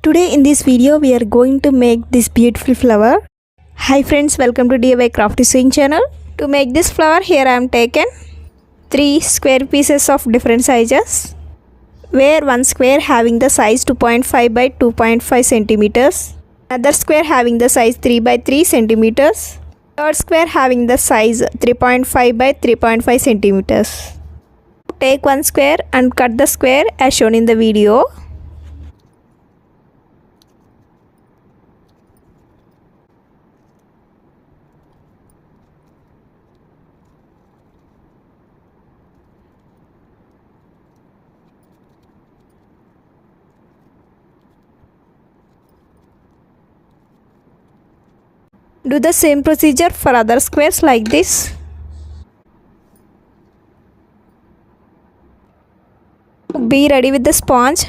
Today in this video we are going to make this beautiful flower. Hi friends, welcome to diycraftysewing channel. To make this flower, here I am taken 3 square pieces of different sizes, where one square having the size 2.5 by 2.5 centimeters, another square having the size 3 by 3 centimeters, third square having the size 3.5 by 3.5 centimeters. Take one square and cut the square as shown in the video. Do the same procedure for other squares like this. Be ready with the sponge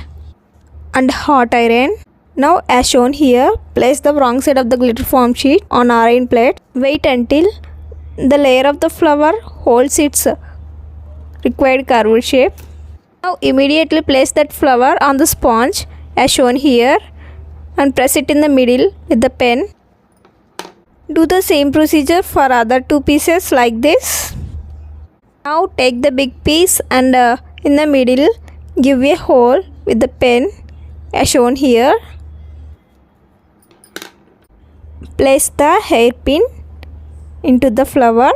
and hot iron. Now as shown here, place the wrong side of the glitter foam sheet on iron plate. Wait until the layer of the flower holds its required curved shape. Now immediately place that flower on the sponge as shown here and press it in the middle with the pen. Do the same procedure for other two pieces like this. Now take the big piece and in the middle give a hole with the pen as shown here. Place the hairpin into the flower.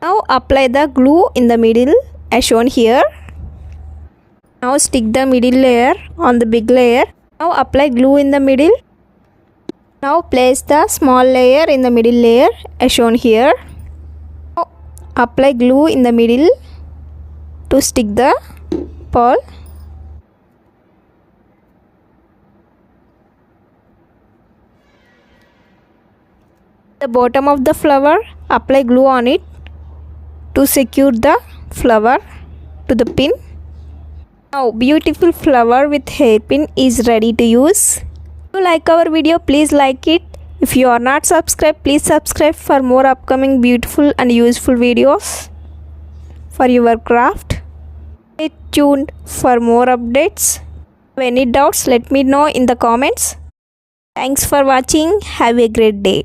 Now apply the glue in the middle as shown here. Now stick the middle layer on the big layer. Now apply glue in the middle. Now place the small layer in the middle layer as shown here. Now apply glue in the middle to stick the pearl. The bottom of the flower, apply glue on it to secure the flower to the pin. Now beautiful flower with hairpin is ready to use. If you like our video, please like it. If you are not subscribed, please subscribe for more upcoming beautiful and useful videos for your craft. Stay tuned for more updates. If any doubts, let me know in the comments. Thanks for watching. Have a great day.